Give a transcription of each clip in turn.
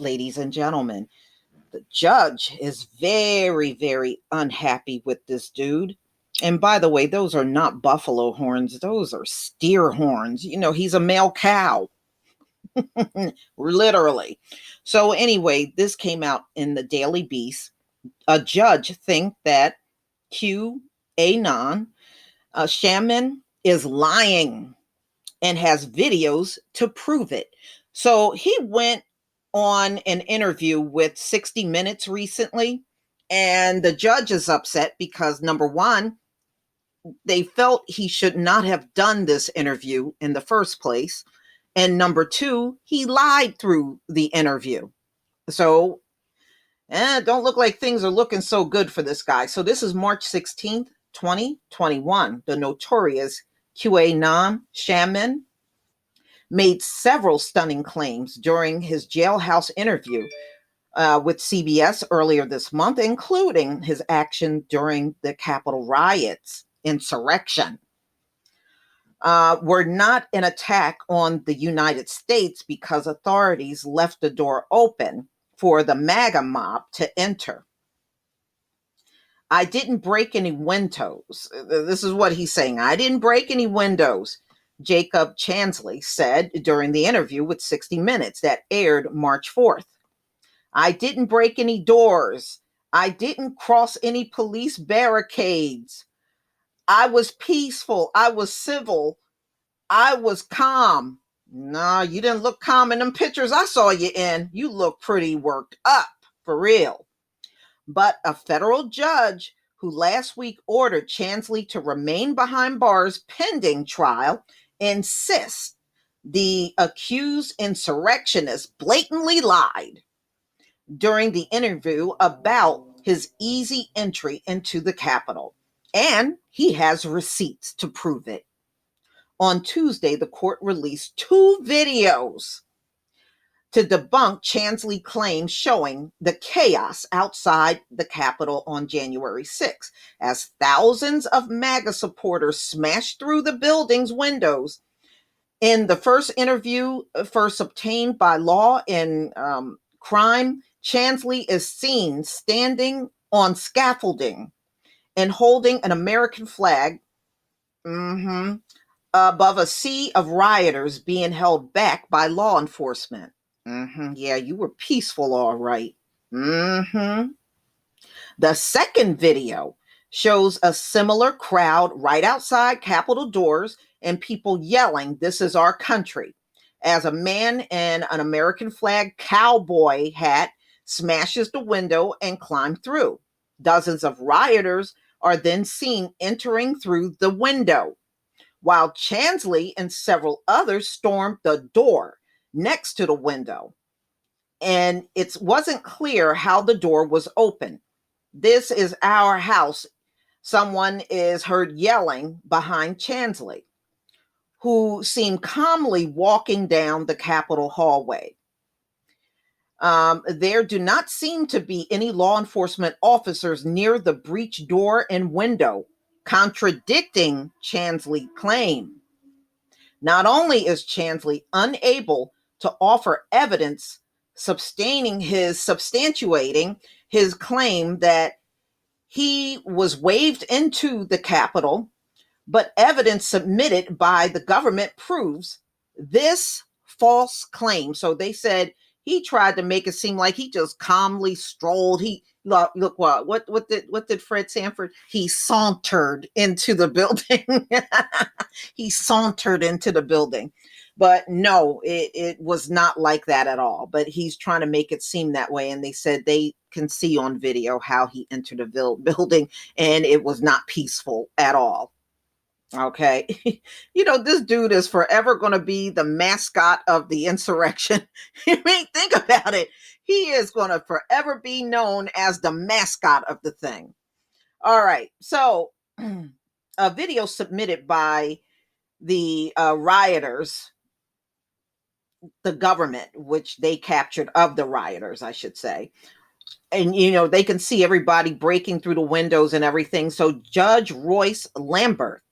ladies and gentlemen. The judge is very, very unhappy with this dude. And by the way, those are not buffalo horns, those are steer horns. He's a male cow, literally. So, anyway, this came out in the Daily Beast. A judge think that QAnon, Shaman, is lying and has videos to prove it. So he went on an interview with 60 Minutes recently, and the judge is upset because number one, they felt he should not have done this interview in the first place. And number two, he lied through the interview. So, don't look like things are looking so good for this guy. So this is March 16th, 2021. The notorious QAnon Shaman made several stunning claims during his jailhouse interview with CBS earlier this month, including his action during the Capitol riots, insurrection. Were not an attack on the United States because authorities left the door open for the MAGA mob to enter. I didn't break any windows. This is what he's saying. I didn't break any windows, Jacob Chansley said during the interview with 60 Minutes that aired March 4th. I didn't break any doors. I didn't cross any police barricades. I was peaceful. I was civil. I was calm. No, you didn't look calm in them pictures I saw you in. You look pretty worked up, for real. But a federal judge who last week ordered Chansley to remain behind bars pending trial insists the accused insurrectionist blatantly lied during the interview about his easy entry into the Capitol, and he has receipts to prove it. On Tuesday, the court released 2 videos to debunk Chansley's claims showing the chaos outside the Capitol on January 6th, as thousands of MAGA supporters smashed through the building's windows. In the first interview, first obtained by Law and Crime, Chansley is seen standing on scaffolding and holding an American flag above a sea of rioters being held back by law enforcement. Yeah, you were peaceful, all right. The second video shows a similar crowd right outside Capitol doors and people yelling, "This is our country," as a man in an American flag cowboy hat smashes the window and climbs through. Dozens of rioters are then seen entering through the window, while Chansley and several others stormed the door next to the window. And it wasn't clear how the door was open. "This is our house," someone is heard yelling behind Chansley, who seemed calmly walking down the Capitol hallway. There do not seem to be any law enforcement officers near the breached door and window, contradicting Chansley's claim. Not only is Chansley unable to offer evidence substantiating his claim that he was waved into the Capitol, but evidence submitted by the government proves this false claim. So they said he tried to make it seem like he just calmly strolled. He look what did Fred Sanford? He sauntered into the building. He sauntered into the building. But no, it was not like that at all. But he's trying to make it seem that way. And they said they can see on video how he entered the building, and it was not peaceful at all. Okay. This dude is forever going to be the mascot of the insurrection. I mean, think about it. He is going to forever be known as the mascot of the thing. All right. So, a video submitted by the rioters, the government, which they captured of the rioters, I should say. And, they can see everybody breaking through the windows and everything. So, Judge Royce Lambert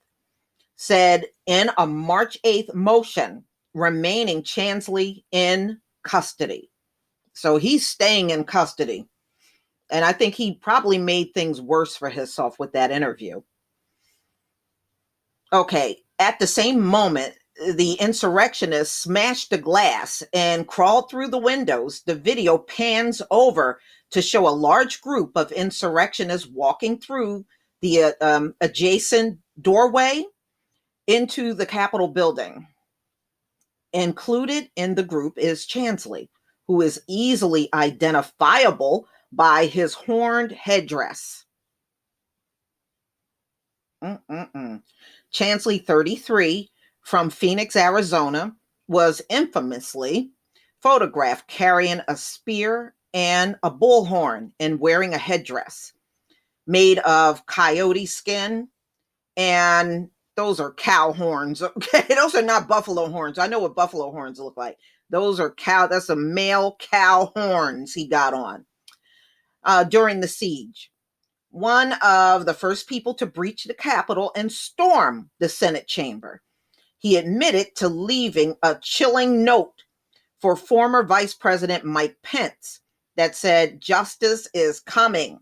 said in a March 8th motion, remaining Chansley in custody. So he's staying in custody. And I think he probably made things worse for himself with that interview. Okay, at the same moment, the insurrectionists smashed the glass and crawled through the windows. The video pans over to show a large group of insurrectionists walking through the adjacent doorway into the Capitol building. Included in the group is Chansley, who is easily identifiable by his horned headdress. Mm-mm-mm. Chansley, 33, from Phoenix, Arizona, was infamously photographed carrying a spear and a bullhorn and wearing a headdress made of coyote skin. And those are cow horns. Okay, those are not buffalo horns. I know what buffalo horns look like. Those are cow. That's a male cow horns he got on during the siege. One of the first people to breach the Capitol and storm the Senate chamber. He admitted to leaving a chilling note for former Vice President Mike Pence that said, "Justice is coming."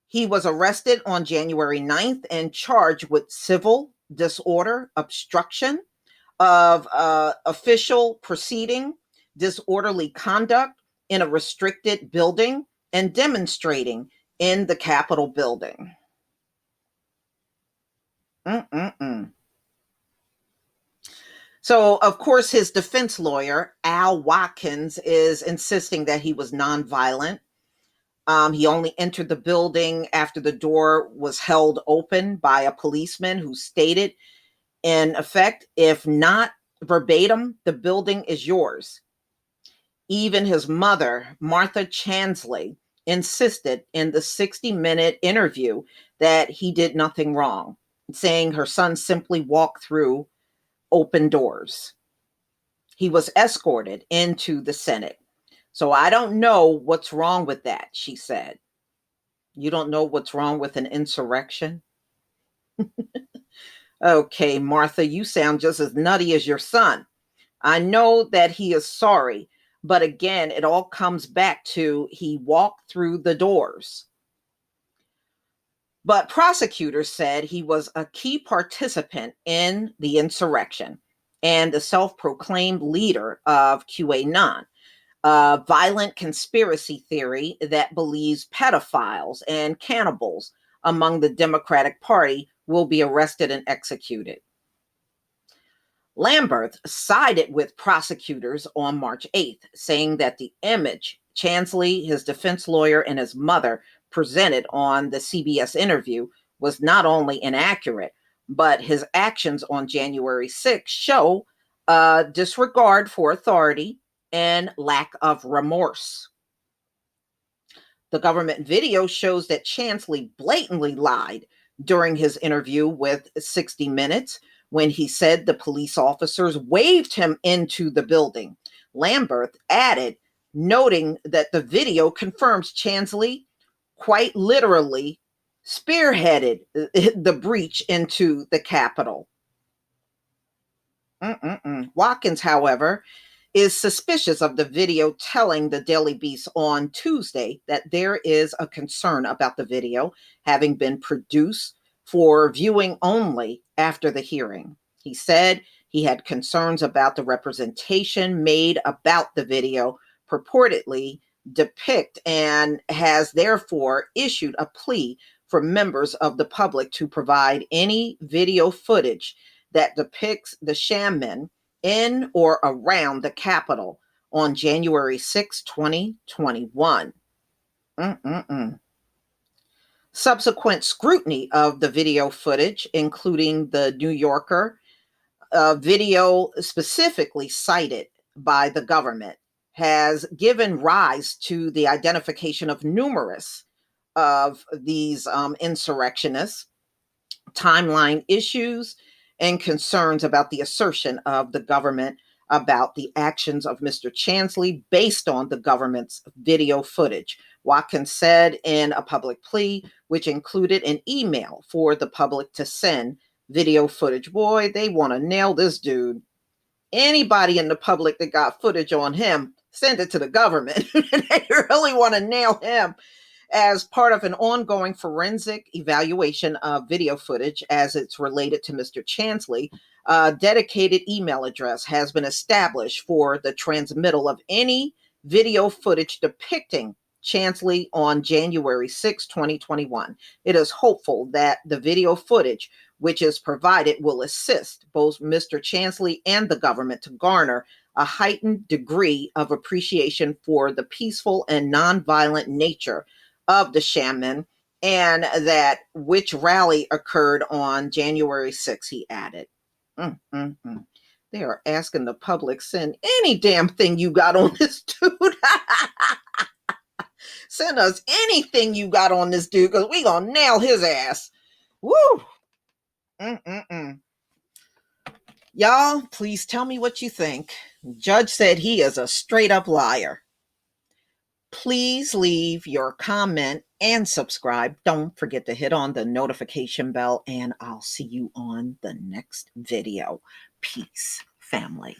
He was arrested on January 9th and charged with civil disorder, obstruction of official proceeding, disorderly conduct in a restricted building, and demonstrating in the Capitol building. Mm-mm-mm. So, of course, his defense lawyer, Al Watkins, is insisting that he was nonviolent. He only entered the building after the door was held open by a policeman who stated, in effect, if not verbatim, the building is yours. Even his mother, Martha Chansley, insisted in the 60-minute interview that he did nothing wrong, saying her son simply walked through open doors. He was escorted into the Senate. So I don't know what's wrong with that, she said. You don't know what's wrong with an insurrection? Okay, Martha, you sound just as nutty as your son. I know that he is sorry, but again, it all comes back to he walked through the doors. But prosecutors said he was a key participant in the insurrection and the self-proclaimed leader of QAnon, a violent conspiracy theory that believes pedophiles and cannibals among the Democratic Party will be arrested and executed. Lamberth sided with prosecutors on March 8th, saying that the image Chansley, his defense lawyer, and his mother presented on the CBS interview was not only inaccurate, but his actions on January 6th show disregard for authority and lack of remorse. The government video shows that Chansley blatantly lied during his interview with 60 Minutes when he said the police officers waved him into the building. Lamberth added, noting that the video confirms Chansley quite literally spearheaded the breach into the Capitol. Watkins, however, is suspicious of the video, telling the Daily Beast on Tuesday that there is a concern about the video having been produced for viewing only after the hearing. He said he had concerns about the representation made about the video purportedly depict and has therefore issued a plea for members of the public to provide any video footage that depicts the Shaman in or around the Capitol on January 6, 2021. Subsequent scrutiny of the video footage, including the New Yorker video specifically cited by the government, has given rise to the identification of numerous of these insurrectionists, timeline issues, and concerns about the assertion of the government about the actions of Mr. Chansley based on the government's video footage. Watkins said in a public plea, which included an email for the public to send video footage. Boy, they want to nail this dude. Anybody in the public that got footage on him, send it to the government. They really want to nail him as part of an ongoing forensic evaluation of video footage as it's related to Mr. Chansley. A dedicated email address has been established for the transmittal of any video footage depicting Chansley on January 6, 2021. It is hopeful that the video footage which is provided will assist both Mr. Chansley and the government to garner a heightened degree of appreciation for the peaceful and nonviolent nature of the Shaman, and that which rally occurred on January 6th, he added. Mm, mm, mm. They are asking the public, send any damn thing you got on this dude. Send us anything you got on this dude, because we gonna nail his ass. Woo! Mm-mm-mm. Y'all, please tell me what you think. Judge said he is a straight up liar. Please leave your comment and subscribe. Don't forget to hit on the notification bell, and I'll see you on the next video. Peace, family.